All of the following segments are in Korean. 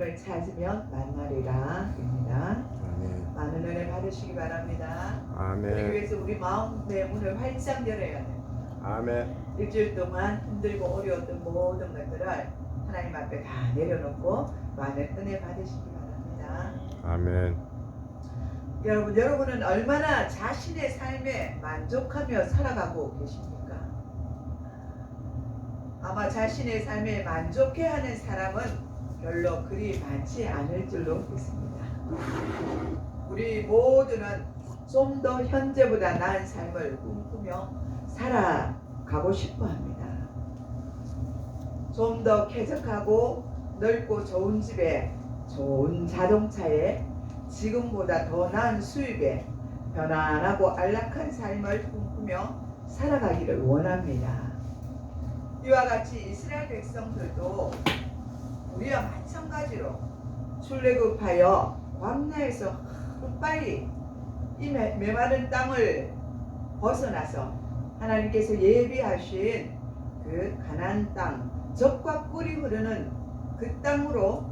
하나님을 찾으면 만나리라 입니다. 아멘. 많은 은혜 받으시기 바랍니다. 그러기 아멘. 위해서 우리 마음의 문을 활짝 열어야 돼요. 아멘. 일주일 동안 힘들고 어려웠던 모든 것들을 하나님 앞에 다 내려놓고 많은 은혜 받으시기 바랍니다. 아멘. 여러분은 얼마나 자신의 삶에 만족하며 살아가고 계십니까? 아마 자신의 삶에 만족해하는 사람은 별로 그리 많지 않을 줄로 믿습니다. 우리 모두는 좀 더 현재보다 나은 삶을 꿈꾸며 살아가고 싶어 합니다. 좀 더 쾌적하고 넓고 좋은 집에, 좋은 자동차에, 지금보다 더 나은 수입에 편안하고 안락한 삶을 꿈꾸며 살아가기를 원합니다. 이와 같이 이스라엘 백성들도 우리와 마찬가지로 출애굽하여 광야에서 빨리 이 메마른 땅을 벗어나서 하나님께서 예비하신 그 가나안 땅, 젖과 꿀이 흐르는 그 땅으로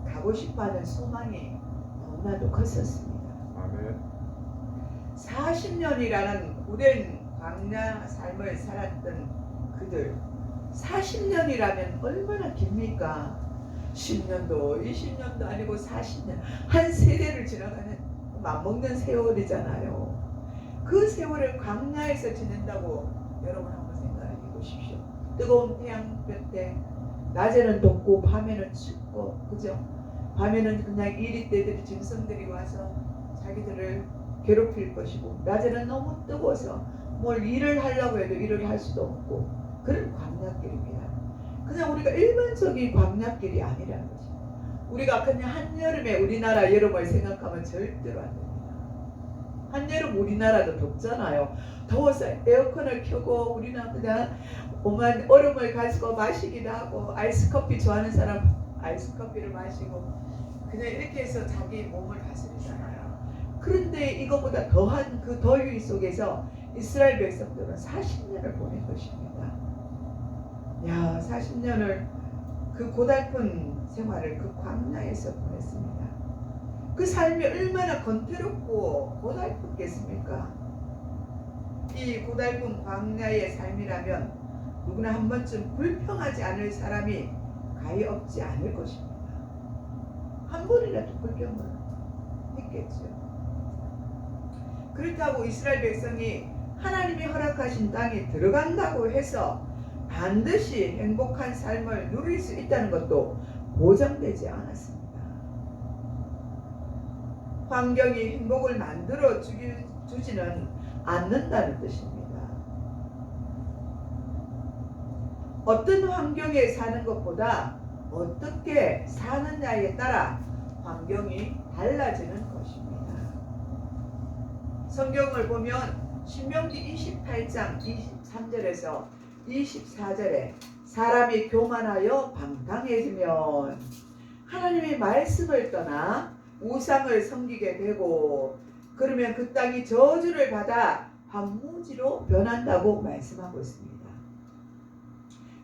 가고 싶어하는 소망이 너무나도 컸었습니다. 아멘. 40년이라는 오랜 광야 삶을 살았던 그들, 40년이라면 얼마나 깁니까? 10년도 20년도 아니고 40년, 한 세대를 지나가는 맞먹는 세월이잖아요. 그 세월을 광야에서 지낸다고 여러분 한번 생각해 보십시오. 뜨거운 태양볕에 낮에는 덥고 밤에는 춥고, 그죠? 밤에는 그냥 이리떼들이 짐승들이 와서 자기들을 괴롭힐 것이고, 낮에는 너무 뜨거워서 뭘 일을 하려고 해도 일을 할 수도 없고, 그런 광야길입니다. 그냥 우리가 일반적인 광야길이 아니라는 거죠. 우리가 그냥 한여름에 우리나라 여름을 생각하면 절대로 안 됩니다. 한여름 우리나라도 덥잖아요. 더워서 에어컨을 켜고 우리는 그냥 오만 얼음을 가지고 마시기도 하고, 아이스커피 좋아하는 사람 아이스커피를 마시고 그냥 이렇게 해서 자기 몸을 다스리잖아요. 그런데 이거보다 더한 그 더위 속에서 이스라엘 백성들은 40년을 보낸 것입니다. 야, 40년을 그 고달픈 생활을 그 광야에서 보냈습니다. 그 삶이 얼마나 건태롭고 고달프겠습니까? 이 고달픈 광야의 삶이라면 누구나 한 번쯤 불평하지 않을 사람이 가히 없지 않을 것입니다. 한 번이라도 불평을 했겠죠. 그렇다고 이스라엘 백성이 하나님이 허락하신 땅에 들어간다고 해서 반드시 행복한 삶을 누릴 수 있다는 것도 보장되지 않았습니다. 환경이 행복을 만들어 주지는 않는다는 뜻입니다. 어떤 환경에 사는 것보다 어떻게 사느냐에 따라 환경이 달라지는 것입니다. 성경을 보면 신명기 28장 23절에서 24절에 사람이 교만하여 방탕해지면 하나님의 말씀을 떠나 우상을 섬기게 되고, 그러면 그 땅이 저주를 받아 황무지로 변한다고 말씀하고 있습니다.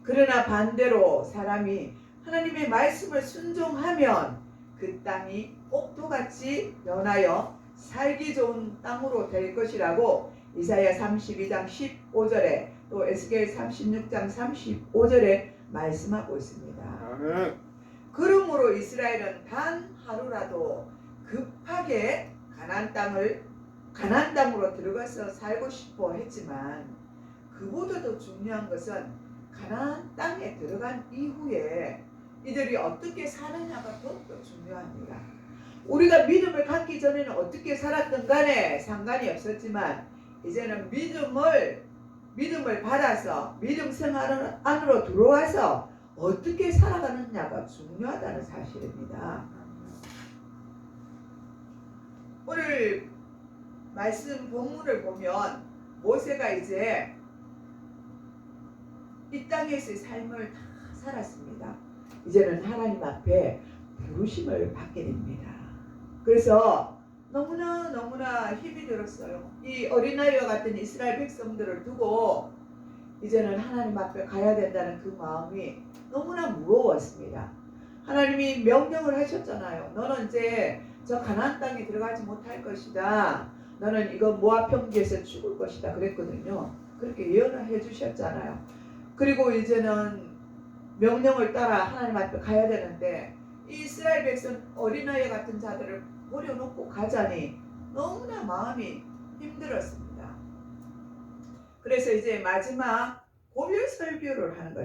그러나 반대로 사람이 하나님의 말씀을 순종하면 그 땅이 옥토같이 변하여 살기 좋은 땅으로 될 것이라고 이사야 32장 15절에 또 에스겔 36장 35절에 말씀하고 있습니다. 아멘. 그러므로 이스라엘은 단 하루라도 급하게 가나안 땅으로 들어가서 살고 싶어 했지만, 그보다 더 중요한 것은 가나안 땅에 들어간 이후에 이들이 어떻게 사느냐가 더욱더 중요합니다. 우리가 믿음을 갖기 전에는 어떻게 살았든 간에 상관이 없었지만, 이제는 믿음을 받아서 믿음 생활 안으로 들어와서 어떻게 살아가느냐가 중요하다는 사실입니다. 오늘 말씀 본문을 보면 모세가 이제 이 땅에서의 삶을 다 살았습니다. 이제는 하나님 앞에 부르심을 받게 됩니다. 그래서 너무나 힘이 들었어요. 이 어린아이와 같은 이스라엘 백성들을 두고 이제는 하나님 앞에 가야 된다는 그 마음이 너무나 무거웠습니다. 하나님이 명령을 하셨잖아요. 너는 이제 저 가나안 땅에 들어가지 못할 것이다. 너는 이거 모압 평지에서 죽을 것이다 그랬거든요. 그렇게 예언을 해주셨잖아요. 그리고 이제는 명령을 따라 하나님 앞에 가야 되는데 이스라엘 백성 어린아이 같은 자들을 버려놓고 가자니 너무나 마음이 힘들었습니다. 그래서 이제 마지막 고별 설교를 하는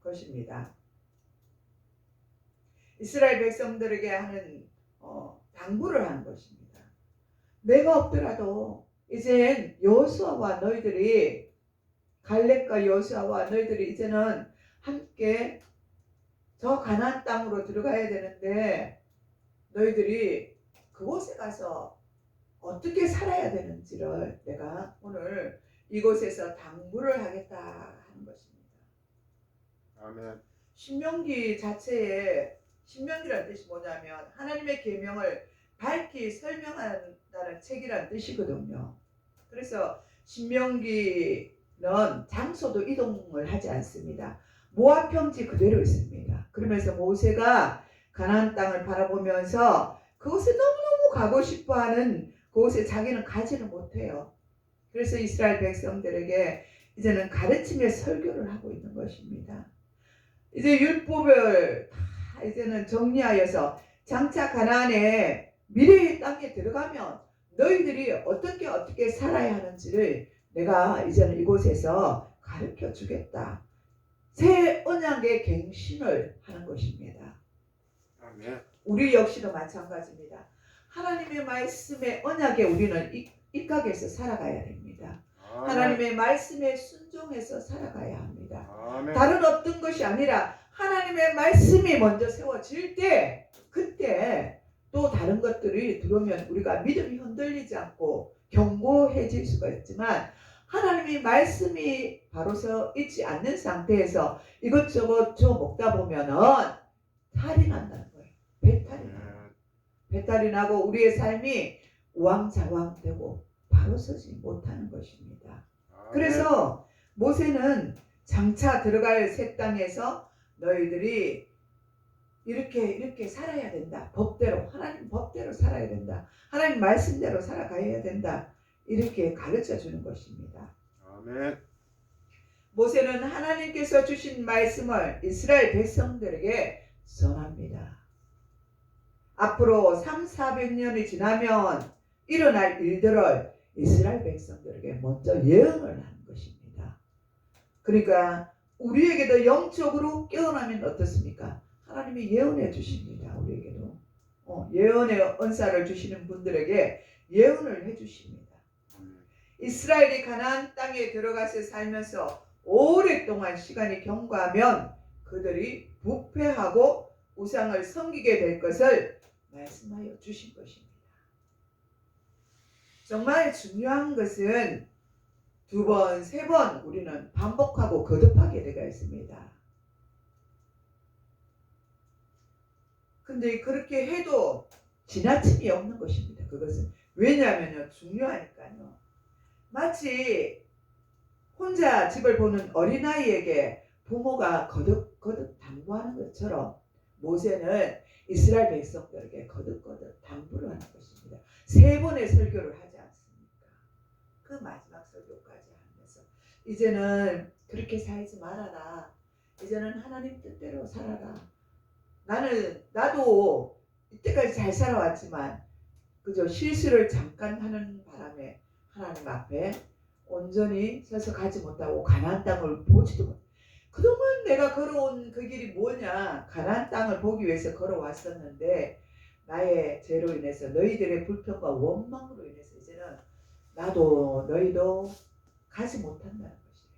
것입니다. 이스라엘 백성들에게 하는 당부를 하는 것입니다. 내가 없더라도 이젠 여호수아와 너희들이 갈렙과 여호수아와 너희들이 이제는 함께 저 가나안 땅으로 들어가야 되는데 너희들이 그곳에 가서 어떻게 살아야 되는지를 내가 오늘 이곳에서 당부를 하겠다 하는 것입니다. 아멘. 신명기 자체에 신명기란 뜻이 뭐냐면 하나님의 계명을 밝히 설명한다는 책이란 뜻이거든요. 그래서 신명기는 장소도 이동을 하지 않습니다. 모압 평지 그대로 있습니다. 그러면서 모세가 가나안 땅을 바라보면서 그곳에 너무너무 가고 싶어하는 그곳에 자기는 가지는 못해요. 그래서 이스라엘 백성들에게 이제는 가르침의 설교를 하고 있는 것입니다. 이제 율법을 다 이제는 정리하여서 장차 가나안의 미래의 땅에 들어가면 너희들이 어떻게 살아야 하는지를 내가 이제는 이곳에서 가르쳐 주겠다. 새 언약의 갱신을 하는 것입니다. 아멘. 우리 역시도 마찬가지입니다. 하나님의 말씀의 언약에 우리는 입각해서 살아가야 됩니다. 아멘. 하나님의 말씀에 순종해서 살아가야 합니다. 아멘. 다른 어떤 것이 아니라 하나님의 말씀이 먼저 세워질 때 그때 또 다른 것들이 들어오면 우리가 믿음이 흔들리지 않고 견고해질 수가 있지만 하나님의 말씀이 바로 서 있지 않는 상태에서 이것저것 저 먹다 보면은 탈이 난다는 거예요. 배탈이 나요. 배탈이 나고 우리의 삶이 우왕좌왕되고 바로 서지 못하는 것입니다. 아멘. 그래서 모세는 장차 들어갈 새 땅에서 너희들이 이렇게 살아야 된다. 법대로 하나님 법대로 살아야 된다. 하나님 말씀대로 살아가야 된다. 이렇게 가르쳐 주는 것입니다. 아멘. 모세는 하나님께서 주신 말씀을 이스라엘 백성들에게 전합니다. 앞으로 300~400년이 지나면 일어날 일들을 이스라엘 백성들에게 먼저 예언을 하는 것입니다. 그러니까 우리에게도 영적으로 깨어나면 어떻습니까? 하나님이 예언해 주십니다. 우리에게도 예언의 은사를 주시는 분들에게 예언을 해 주십니다. 이스라엘이 가나안 땅에 들어가서 살면서 오랫동안 시간이 경과하면 그들이 부패하고 우상을 섬기게 될 것을 말씀하여 주신 것입니다. 정말 중요한 것은 2번, 3번 우리는 반복하고 거듭하게 되어 있습니다. 근데 그렇게 해도 지나침이 없는 것입니다. 그것은 왜냐하면요 중요하니까요. 마치 혼자 집을 보는 어린아이에게 부모가 거듭거듭 당부하는 것처럼 모세는 이스라엘 백성들에게 거듭거듭 당부를 하는 것입니다. 3번의 설교를 하지 않습니까? 그 마지막 설교까지 하면서 이제는 그렇게 살지 말아라. 이제는 하나님 뜻대로 살아라. 나도 이때까지 잘 살아왔지만 그저 실수를 잠깐 하는 바람에 하나님 앞에 온전히 서서 가지 못하고 가나안 땅을 보지도 못. 그동안 내가 걸어온 그 길이 뭐냐? 가나안 땅을 보기 위해서 걸어왔었는데 나의 죄로 인해서 너희들의 불평과 원망으로 인해서 이제는 나도 너희도 가지 못한다는 것이에요.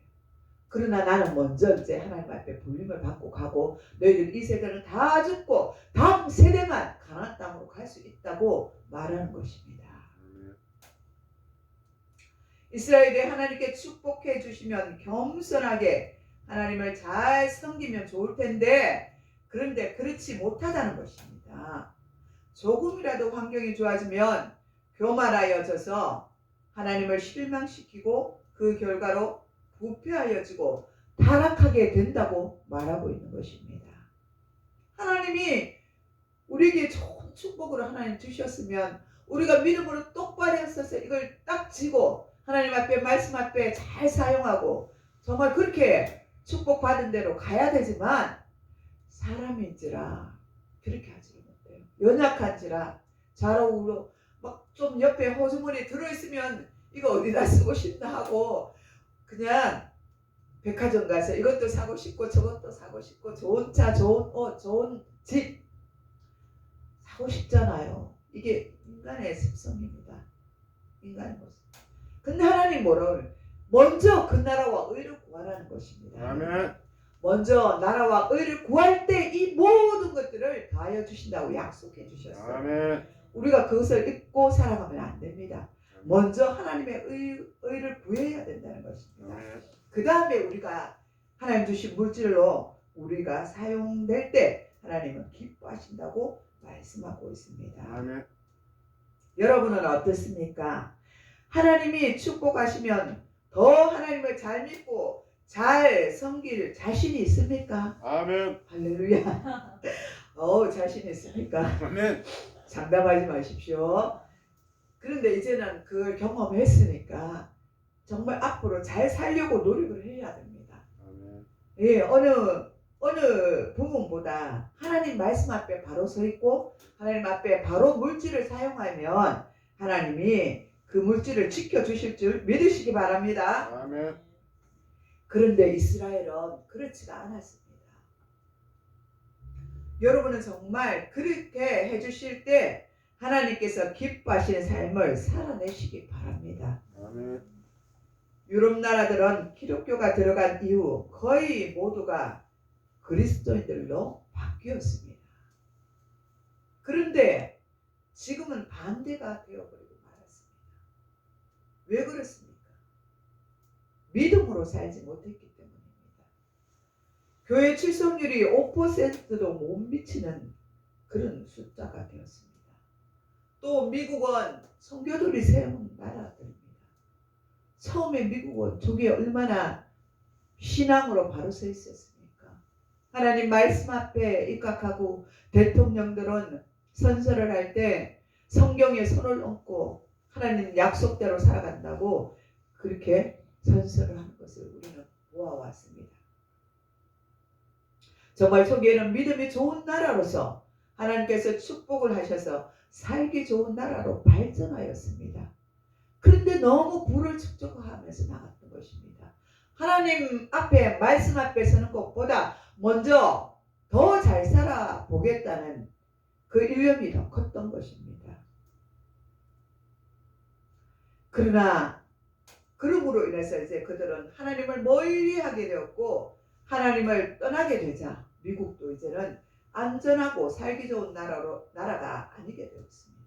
그러나 나는 먼저 이제 하나님 앞에 불림을 받고 가고 너희들 이 세대는 다 죽고 다음 세대만 가나안 땅으로 갈 수 있다고 말하는 것입니다. 이스라엘이 하나님께 축복해 주시면 겸손하게 하나님을 잘 섬기면 좋을 텐데 그런데 그렇지 못하다는 것입니다. 조금이라도 환경이 좋아지면 교만하여져서 하나님을 실망시키고 그 결과로 부패하여지고 타락하게 된다고 말하고 있는 것입니다. 하나님이 우리에게 좋은 축복으로 하나님 주셨으면 우리가 믿음으로 똑바로 했어서 이걸 딱 쥐고 하나님 앞에 말씀 앞에 잘 사용하고 정말 그렇게 축복받은 대로 가야 되지만 사람인지라 그렇게 하지를 못해요. 연약한지라 자라오로 막 좀 옆에 호주머니에 들어있으면 이거 어디다 쓰고 싶나 하고 그냥 백화점 가서 이것도 사고 싶고 저것도 사고 싶고 좋은 차, 좋은 옷, 좋은 집 사고 싶잖아요. 이게 인간의 습성입니다. 인간의 모습. 근데 하나님 뭐라고 그래요? 먼저 그 나라와 의를 구하라는 것입니다. 아멘. 먼저 나라와 의를 구할 때 이 모든 것들을 더하여 주신다고 약속해 주셨어요. 아멘. 우리가 그것을 잊고 살아가면 안 됩니다. 먼저 하나님의 의를 구해야 된다는 것입니다. 아멘. 그 다음에 우리가 하나님 주신 물질로 우리가 사용될 때 하나님은 기뻐하신다고 말씀하고 있습니다. 아멘. 여러분은 어떻습니까? 하나님이 축복하시면 더 하나님을 잘 믿고 잘 섬길 자신이 있습니까? 아멘. 할렐루야. 자신 있습니까? 아멘. 장담하지 마십시오. 그런데 이제는 그걸 경험했으니까 정말 앞으로 잘 살려고 노력을 해야 됩니다. 아멘. 예, 어느 부분보다 하나님 말씀 앞에 바로 서 있고 하나님 앞에 바로 물질을 사용하면 하나님이 그 물질을 지켜주실 줄 믿으시기 바랍니다. 아멘. 그런데 이스라엘은 그렇지가 않았습니다. 여러분은 정말 그렇게 해주실 때 하나님께서 기뻐하시는 삶을 살아내시기 바랍니다. 아멘. 유럽 나라들은 기독교가 들어간 이후 거의 모두가 그리스도인들로 바뀌었습니다. 그런데 지금은 반대가 되어버리고 말았습니다. 왜 그렇습니까? 믿음으로 살지 못했기 때문입니다. 교회 출석률이 5%도 못 미치는 그런 숫자가 되었습니다. 또 미국은 선교들이 세운 나라들입니다. 처음에 미국은 저게 얼마나 신앙으로 바로 서 있었습니까? 하나님 말씀 앞에 입각하고 대통령들은 선서를 할 때 성경에 손을 얹고 하나님 약속대로 살아간다고 그렇게 선서를 하는 것을 우리는 보아왔습니다. 정말 초기에는 믿음이 좋은 나라로서 하나님께서 축복을 하셔서 살기 좋은 나라로 발전하였습니다. 그런데 너무 부를 축적하면서 나갔던 것입니다. 하나님 앞에 말씀 앞에 서는 것보다 먼저 더 잘 살아보겠다는 그 일념이 더 컸던 것입니다. 그러나 그럼으로 인해서 이제 그들은 하나님을 멀리하게 되었고 하나님을 떠나게 되자 미국도 이제는 안전하고 살기 좋은 나라가 아니게 되었습니다.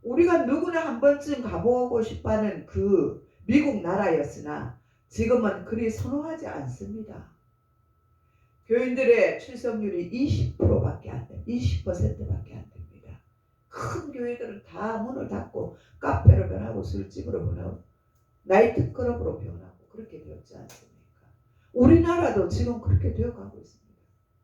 우리가 누구나 한 번쯤 가보고 싶어하는 그 미국 나라였으나 지금은 그리 선호하지 않습니다. 교인들의 출석률이 20%밖에 안 됩니다. 20%밖에 안 됩니다. 큰 교회들은 다 문을 닫고 카페로 변하고 술집으로 변하고 나이트클럽으로 변하고 그렇게 되었지 않습니까? 우리나라도 지금 그렇게 되어가고 있습니다.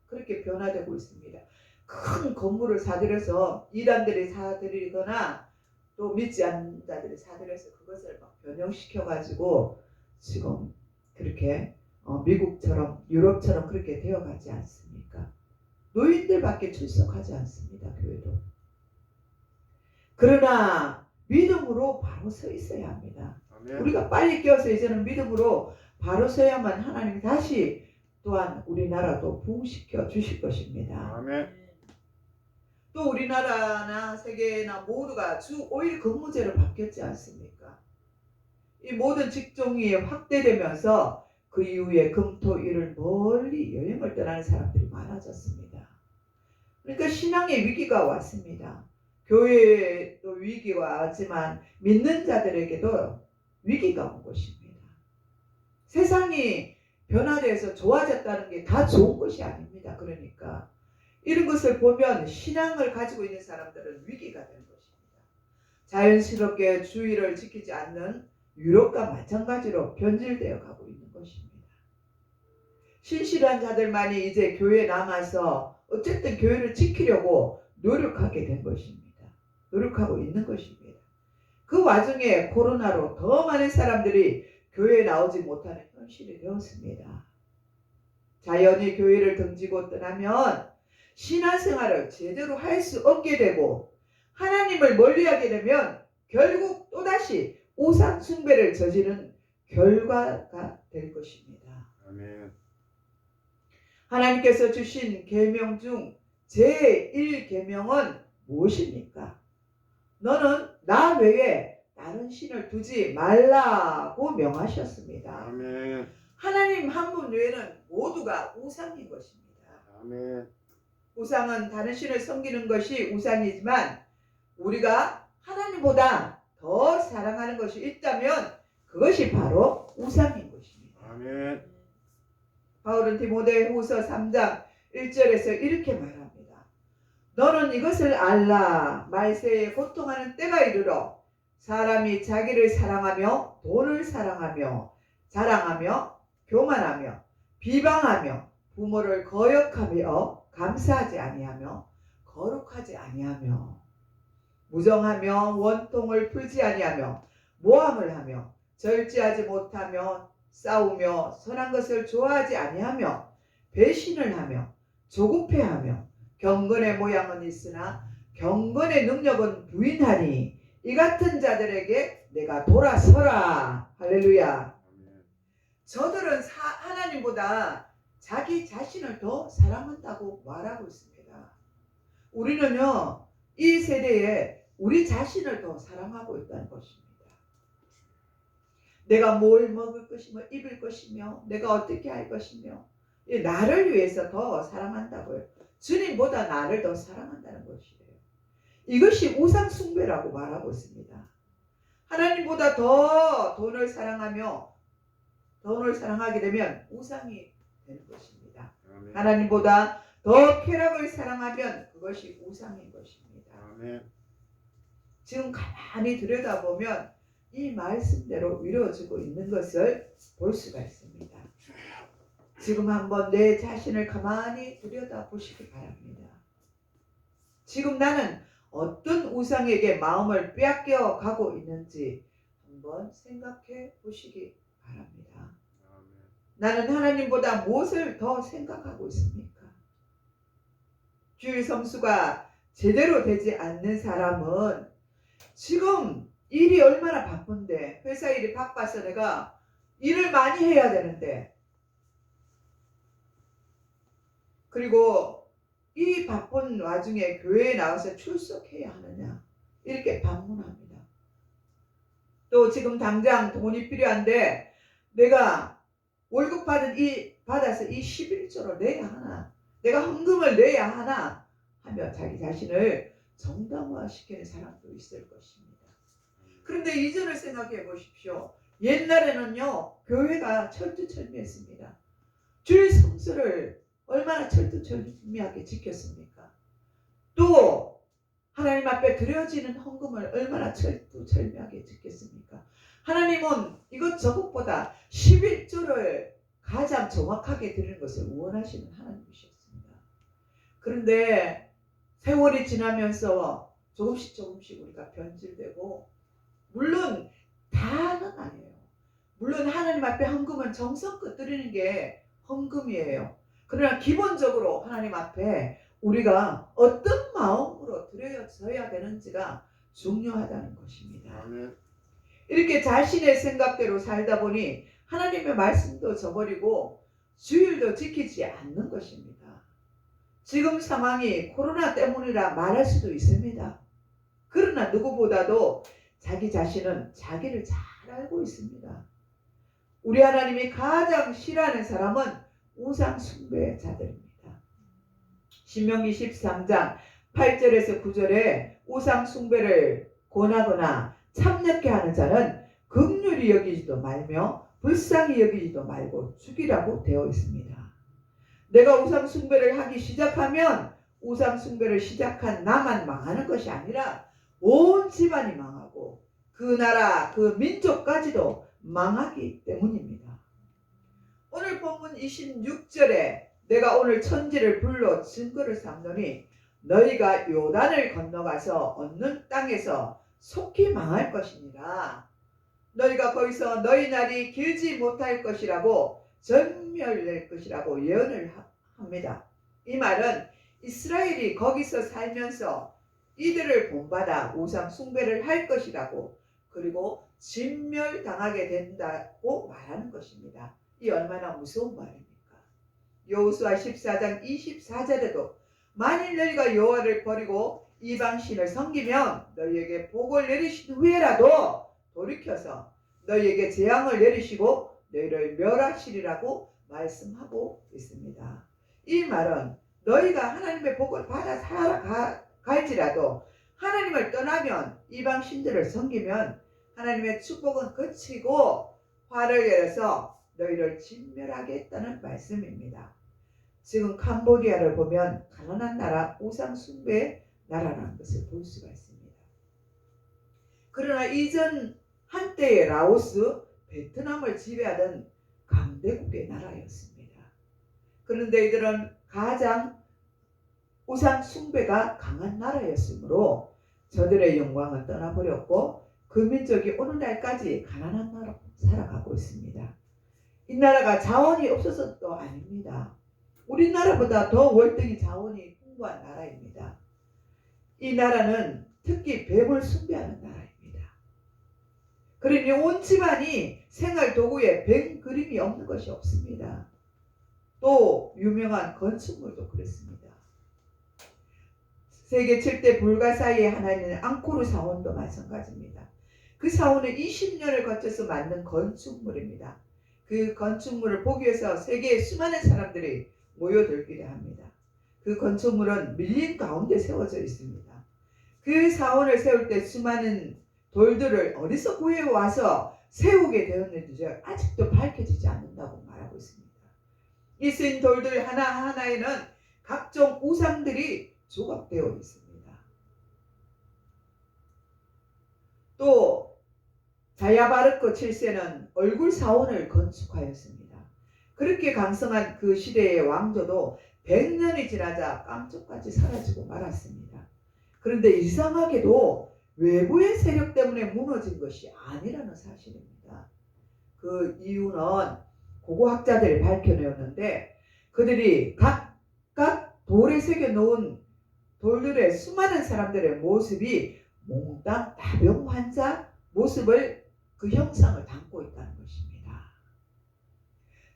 그렇게 변화되고 있습니다. 큰 건물을 사들여서 이단들이 사들이거나 또 믿지 않는 자들이 사들여서 그것을 막 변형시켜가지고 지금 그렇게 미국처럼 유럽처럼 그렇게 되어가지 않습니까? 노인들밖에 출석하지 않습니다. 교회도. 그러나 믿음으로 바로 서 있어야 합니다. 아멘. 우리가 빨리 깨어서 이제는 믿음으로 바로 서야만 하나님이 다시 또한 우리나라도 부흥시켜 주실 것입니다. 아멘. 또 우리나라나 세계나 모두가 주 5일 근무제로 바뀌었지 않습니까? 이 모든 직종이 확대되면서 그 이후에 금토일을 멀리 여행을 떠나는 사람들이 많아졌습니다. 그러니까 신앙의 위기가 왔습니다. 교회도 위기가 왔지만 믿는 자들에게도 위기가 온 것입니다. 세상이 변화돼서 좋아졌다는 게 다 좋은 것이 아닙니다. 그러니까 이런 것을 보면 신앙을 가지고 있는 사람들은 위기가 되는 것입니다. 자연스럽게 주의를 지키지 않는 유럽과 마찬가지로 변질되어 가고 있는 것입니다. 신실한 자들만이 이제 교회에 남아서 어쨌든 교회를 지키려고 노력하게 된 것입니다. 노력하고 있는 것입니다. 그 와중에 코로나로 더 많은 사람들이 교회에 나오지 못하는 현실이 되었습니다. 자연히 교회를 등지고 떠나면 신앙생활을 제대로 할 수 없게 되고 하나님을 멀리하게 되면 결국 또다시 우상 숭배를 저지른 결과가 될 것입니다. 아멘. 하나님께서 주신 계명 중 제1계명은 무엇입니까? 너는 나 외에 다른 신을 두지 말라고 명하셨습니다. 아멘. 하나님 한 분 외에는 모두가 우상인 것입니다. 아멘. 우상은 다른 신을 섬기는 것이 우상이지만 우리가 하나님보다 더 사랑하는 것이 있다면 그것이 바로 우상인 것입니다. 아멘. 바울은 디모데후서 3장 1절에서 이렇게 말합니다. 너는 이것을 알라. 말세에 고통하는 때가 이르러 사람이 자기를 사랑하며 돈을 사랑하며 자랑하며 교만하며 비방하며 부모를 거역하며 감사하지 아니하며 거룩하지 아니하며 무정하며 원통을 풀지 아니하며 모함을 하며 절제하지 못하며 싸우며 선한 것을 좋아하지 아니하며 배신을 하며 조급해하며 경건의 모양은 있으나 경건의 능력은 부인하니 이 같은 자들에게 내가 돌아서라. 할렐루야. 아멘. 저들은 하나님보다 자기 자신을 더 사랑한다고 말하고 있습니다. 우리는요, 이 세대에 우리 자신을 더 사랑하고 있다는 것입니다. 내가 뭘 먹을 것이며 입을 것이며 내가 어떻게 할 것이며 나를 위해서 더 사랑한다고요. 주님보다 나를 더 사랑한다는 것이에요. 이것이 우상 숭배라고 말하고 있습니다. 하나님보다 더 돈을 사랑하며 돈을 사랑하게 되면 우상이 되는 것입니다. 아멘. 하나님보다 더 쾌락을 사랑하면 그것이 우상인 것입니다. 아멘. 지금 가만히 들여다보면 이 말씀대로 이루어지고 있는 것을 볼 수가 있습니다. 지금 한번 내 자신을 가만히 들여다보시기 바랍니다. 지금 나는 어떤 우상에게 마음을 빼앗겨 가고 있는지 한번 생각해 보시기 바랍니다. 아멘. 나는 하나님보다 무엇을 더 생각하고 있습니까? 주일 성수가 제대로 되지 않는 사람은 지금 일이 얼마나 바쁜데 회사 일이 바빠서 내가 일을 많이 해야 되는데 그리고 이 바쁜 와중에 교회에 나와서 출석해야 하느냐 이렇게 반문합니다. 또 지금 당장 돈이 필요한데 내가 월급 받아서 이 11조를 내야 하나 내가 헌금을 내야 하나 하며 자기 자신을 정당화시키는 사람도 있을 것입니다. 그런데 이전을 생각해 보십시오. 옛날에는요 교회가 철두철미했습니다. 주일 성수를 얼마나 철두철미하게 지켰습니까? 또 하나님 앞에 드려지는 헌금을 얼마나 철두철미하게 지켰습니까? 하나님은 이것저것보다 11조를 가장 정확하게 드리는 것을 원하시는 하나님이셨습니다. 그런데 세월이 지나면서 조금씩 우리가 변질되고 물론 다는 아니에요. 물론 하나님 앞에 헌금은 정성껏 드리는 게 헌금이에요. 그러나 기본적으로 하나님 앞에 우리가 어떤 마음으로 드려져야 되는지가 중요하다는 것입니다. 아멘. 이렇게 자신의 생각대로 살다 보니 하나님의 말씀도 저버리고 주일도 지키지 않는 것입니다. 지금 상황이 코로나 때문이라 말할 수도 있습니다. 그러나 누구보다도 자기 자신은 자기를 잘 알고 있습니다. 우리 하나님이 가장 싫어하는 사람은 우상 숭배자들입니다. 신명기 13장 8절에서 9절에 우상 숭배를 권하거나 참여케 하는 자는 긍휼히 여기지도 말며 불쌍히 여기지도 말고 죽이라고 되어 있습니다. 내가 우상 숭배를 하기 시작하면 우상 숭배를 시작한 나만 망하는 것이 아니라 온 집안이 망하고 그 나라 그 민족까지도 망하기 때문입니다. 오늘 본문 26절에 내가 오늘 천지를 불러 증거를 삼노니 너희가 요단을 건너가서 얻는 땅에서 속히 망할 것이니라. 너희가 거기서 너희 날이 길지 못할 것이라고 전멸될 것이라고 예언을 합니다. 이 말은 이스라엘이 거기서 살면서 이들을 본받아 우상 숭배를 할 것이라고, 그리고 진멸당하게 된다고 말하는 것입니다. 이 얼마나 무서운 말입니까? 여호수아 14장 24절에도 만일 너희가 여호와를 버리고 이방신을 섬기면 너희에게 복을 내리신 후에라도 돌이켜서 너희에게 재앙을 내리시고 너희를 멸하시리라고 말씀하고 있습니다. 이 말은 너희가 하나님의 복을 받아 살아갈지라도 하나님을 떠나면 이방신들을 섬기면 하나님의 축복은 그치고 화를 내서 너희를 진멸하겠다는 말씀입니다. 지금 캄보디아를 보면 가난한 나라, 우상 숭배의 나라라는 것을 볼 수가 있습니다. 그러나 이전 한때의 라오스, 베트남을 지배하던 강대국의 나라였습니다. 그런데 이들은 가장 우상 숭배가 강한 나라였으므로 저들의 영광은 떠나버렸고 그 민족이 오늘날까지 가난한 나라로 살아가고 있습니다. 이 나라가 자원이 없어서도 아닙니다. 우리나라보다 더 월등히 자원이 풍부한 나라입니다. 이 나라는 특히 뱀을 숭배하는 나라입니다. 그러니 온 집안이 생활 도구에 뱀 그림이 없는 것이 없습니다. 또 유명한 건축물도 그렇습니다. 세계 7대 불가사의에 하나 있는 앙코르 사원도 마찬가지입니다. 그 사원은 20년을 거쳐서 만든 건축물입니다. 그 건축물을 보기 위해서 세계의 수많은 사람들이 모여들기를 합니다. 그 건축물은 밀림 가운데 세워져 있습니다. 그 사원을 세울 때 수많은 돌들을 어디서 구해와서 세우게 되었는지 아직도 밝혀지지 않는다고 말하고 있습니다. 이 쓰인 돌들 하나하나에는 각종 우상들이 조각되어 있습니다. 또 자야바르크 7세는 얼굴 사원을 건축하였습니다. 그렇게 강성한 그 시대의 왕조도 100년이 지나자 깜짝같이 사라지고 말았습니다. 그런데 이상하게도 외부의 세력 때문에 무너진 것이 아니라는 사실입니다. 그 이유는 고고학자들이 밝혀내었는데 그들이 각각 돌에 새겨 놓은 돌들의 수많은 사람들의 모습이 몽땅 나병 환자 모습을 그 형상을 담고 있다는 것입니다.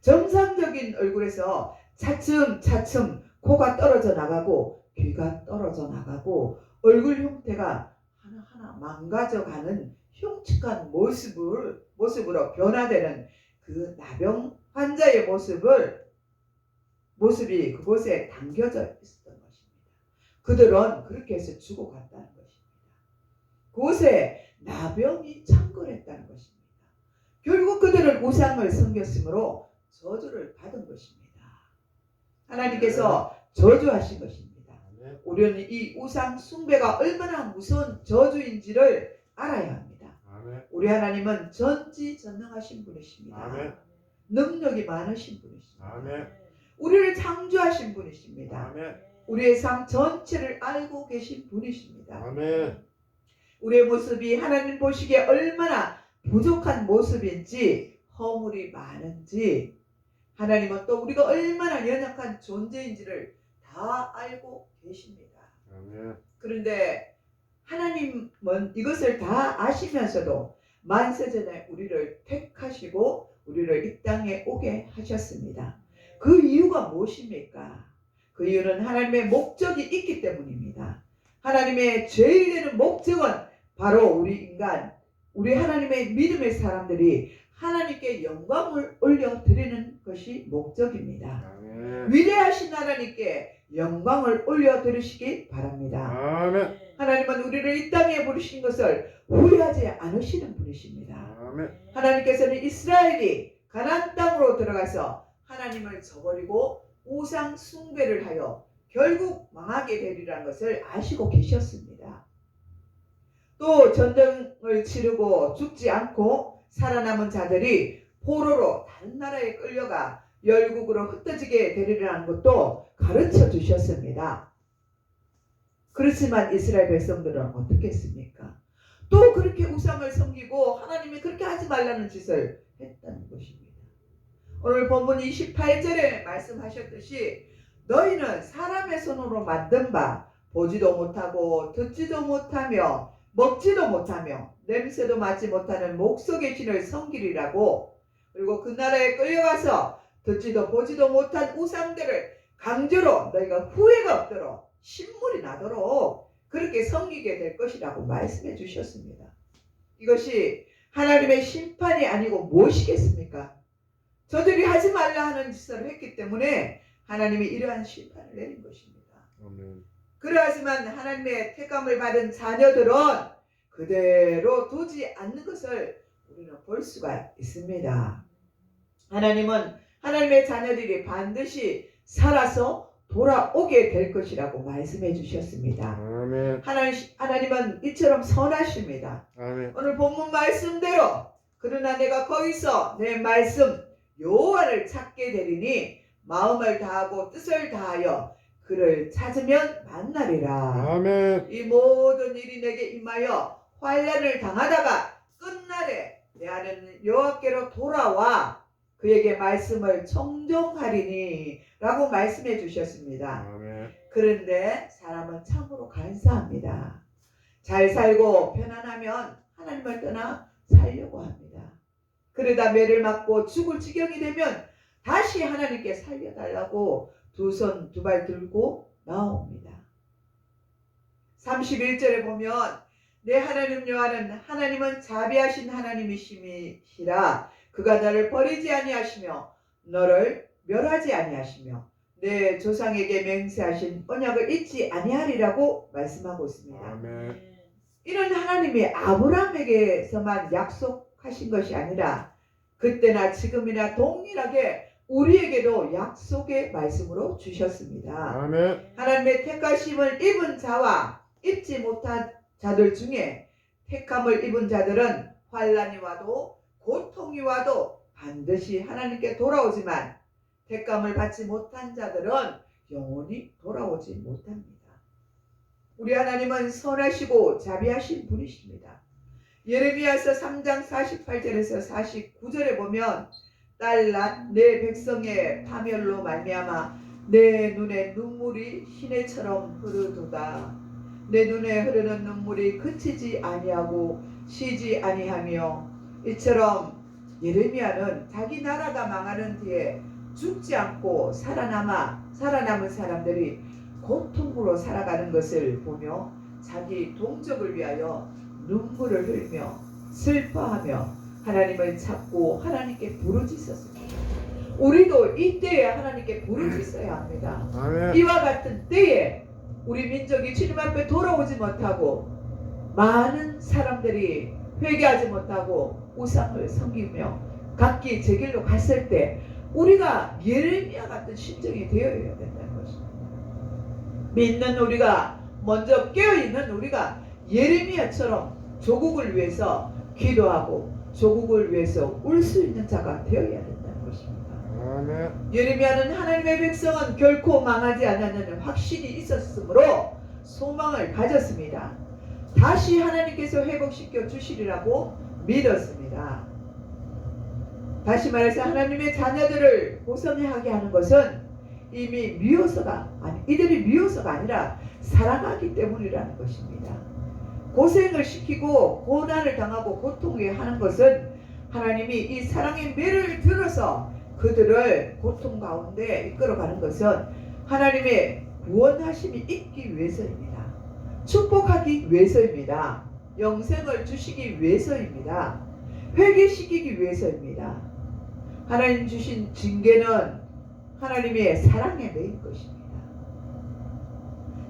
정상적인 얼굴에서 차츰차츰 코가 떨어져 나가고 귀가 떨어져 나가고 얼굴 형태가 하나하나 망가져가는 흉측한 모습으로 변화되는 그 나병 환자의 모습이 그곳에 담겨져 있었던 것입니다. 그들은 그렇게 해서 죽어갔다는 것입니다. 그곳에 나병이 창궐했다는 것입니다. 결국 그들은 우상을 섬겼으므로 저주를 받은 것입니다. 하나님께서 저주하신 것입니다. 우리는 이 우상 숭배가 얼마나 무서운 저주인지를 알아야 합니다. 우리 하나님은 전지전능하신 분이십니다. 능력이 많으신 분이십니다. 우리를 창조하신 분이십니다. 우리의 삶 전체를 알고 계신 분이십니다. 우리의 모습이 하나님 보시기에 얼마나 부족한 모습인지, 허물이 많은지, 하나님은 또 우리가 얼마나 연약한 존재인지를 다 알고 계십니다. 그런데 하나님은 이것을 다 아시면서도 만세전에 우리를 택하시고 우리를 이 땅에 오게 하셨습니다. 그 이유가 무엇입니까? 그 이유는 하나님의 목적이 있기 때문입니다. 하나님의 제일 되는 목적은 바로 우리 하나님의 믿음의 사람들이 하나님께 영광을 올려드리는 것이 목적입니다. 위대하신 하나님께 영광을 올려드리시기 바랍니다. 하나님은 우리를 이 땅에 부르신 것을 후회하지 않으시는 분이십니다. 하나님께서는 이스라엘이 가나안 땅으로 들어가서 하나님을 저버리고 우상 숭배를 하여 결국 망하게 되리라는 것을 아시고 계셨습니다. 또 전쟁을 치르고 죽지 않고 살아남은 자들이 포로로 다른 나라에 끌려가 열국으로 흩어지게 되리라는 것도 가르쳐 주셨습니다. 그렇지만 이스라엘 백성들은 어떻게 했습니까? 또 그렇게 우상을 섬기고 하나님이 그렇게 하지 말라는 짓을 했다는 것입니다. 오늘 본문 28절에 말씀하셨듯이 너희는 사람의 손으로 만든 바 보지도 못하고 듣지도 못하며 먹지도 못하며 냄새도 맡지 못하는 목석의 신을 섬기리라고, 그리고 그 나라에 끌려가서 듣지도 보지도 못한 우상들을 강제로 너희가 후회가 없도록 신물이 나도록 그렇게 섬기게 될 것이라고 말씀해 주셨습니다. 이것이 하나님의 심판이 아니고 무엇이겠습니까? 저들이 하지 말라 하는 짓을 했기 때문에 하나님이 이러한 심판을 내린 것입니다. 아멘. 그러하지만 하나님의 택감을 받은 자녀들은 그대로 두지 않는 것을 우리는 볼 수가 있습니다. 하나님은 하나님의 자녀들이 반드시 살아서 돌아오게 될 것이라고 말씀해 주셨습니다. 아멘. 하나님은 이처럼 선하십니다. 아멘. 오늘 본문 말씀대로 그러나 내가 거기서 내 말씀 여호와를 찾게 되리니 마음을 다하고 뜻을 다하여 그를 찾으면 만나리라. 아멘. 이 모든 일이 내게 임하여 환난을 당하다가 끝날에 내 하나님 여호와께로 돌아와 그에게 말씀을 청종하리니 라고 말씀해 주셨습니다. 아멘. 그런데 사람은 참으로 간사합니다. 잘 살고 편안하면 하나님을 떠나 살려고 합니다. 그러다 매를 맞고 죽을 지경이 되면 다시 하나님께 살려달라고 두 손 두 발 들고 나옵니다. 31절에 보면 내 하나님 여호와는 하나님은 자비하신 하나님이시라 그가 너를 버리지 아니하시며 너를 멸하지 아니하시며 내 조상에게 맹세하신 언약을 잊지 아니하리라고 말씀하고 있습니다. 아멘. 이런 하나님이 아브라함에게서만 약속하신 것이 아니라 그때나 지금이나 동일하게 우리에게도 약속의 말씀으로 주셨습니다. 아멘. 하나님의 택하심을 입은 자와 입지 못한 자들 중에 택함을 입은 자들은 환난이 와도 고통이 와도 반드시 하나님께 돌아오지만 택감을 받지 못한 자들은 영원히 돌아오지 못합니다. 우리 하나님은 선하시고 자비하신 분이십니다. 예레미야서 3장 48절에서 49절에 보면 딸난 내 백성의 파멸로 말미암아 내 눈에 눈물이 시내처럼 흐르도다. 내 눈에 흐르는 눈물이 그치지 아니하고 쉬지 아니하며 이처럼 예레미야는 자기 나라가 망하는 뒤에 죽지 않고 살아남은 사람들이 고통으로 살아가는 것을 보며 자기 동족을 위하여 눈물을 흘리며 슬퍼하며 하나님을 찾고 하나님께 부르짖었습니다. 우리도 이때에 하나님께 부르짖어야 합니다. 아멘. 이와 같은 때에 우리 민족이 주님 앞에 돌아오지 못하고 많은 사람들이 회개하지 못하고 우상을 섬기며 각기 제 길로 갔을 때 우리가 예레미야 같은 심정이 되어야 된다는 것입니다. 믿는 우리가 먼저 깨어있는 우리가 예레미야처럼 조국을 위해서 기도하고 조국을 위해서 울 수 있는 자가 되어야 된다는 것입니다. 아멘. 예레미야는 하나님의 백성은 결코 망하지 않았다는 확신이 있었으므로 소망을 가졌습니다. 다시 하나님께서 회복시켜 주시리라고 믿었습니다. 다시 말해서 하나님의 자녀들을 고생하게 하는 것은 이미 이들이 미워서가 아니라 사랑하기 때문이라는 것입니다. 고생을 시키고 고난을 당하고 고통을 하는 것은 하나님이 이 사랑의 매를 들어서 그들을 고통 가운데 이끌어가는 것은 하나님의 구원하심이 있기 위해서입니다. 축복하기 위해서입니다. 영생을 주시기 위해서입니다. 회개시키기 위해서입니다. 하나님 주신 징계는 하나님의 사랑에 매인 것입니다.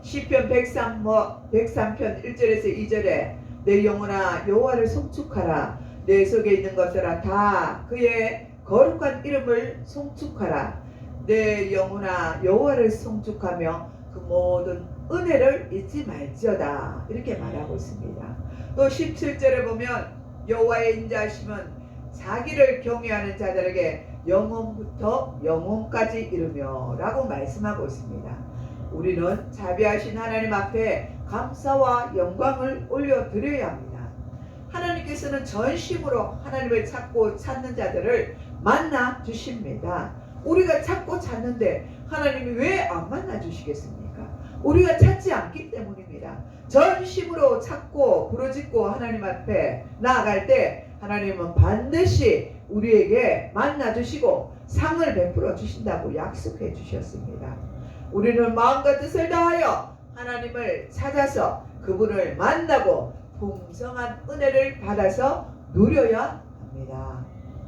시편 103편 1절에서 2절에 내 영혼아 여호와를 송축하라. 내 속에 있는 것들아 다 그의 거룩한 이름을 송축하라. 내 영혼아 여호와를 송축하며 그 모든 은혜를 잊지 말지어다. 이렇게 말하고 있습니다. 또 17절에 보면 여호와의 인자하심은 자기를 경외하는 자들에게 영원부터 영원까지 이르며 라고 말씀하고 있습니다. 우리는 자비하신 하나님 앞에 감사와 영광을 올려드려야 합니다. 하나님께서는 전심으로 하나님을 찾고 찾는 자들을 만나 주십니다. 우리가 찾고 찾는데 하나님이 왜 안 만나 주시겠습니까? 우리가 찾지 않기 때문입니다. 전심으로 찾고 부르짖고 하나님 앞에 나아갈 때 하나님은 반드시 우리에게 만나 주시고 상을 베풀어 주신다고 약속해 주셨습니다. 우리는 마음과 뜻을 다하여 하나님을 찾아서 그분을 만나고 풍성한 은혜를 받아서 누려야 합니다.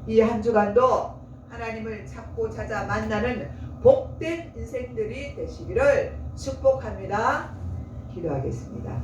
이 한 주간도 하나님을 찾고 찾아 만나는 복된 인생들이 되시기를 축복합니다. 기도하겠습니다.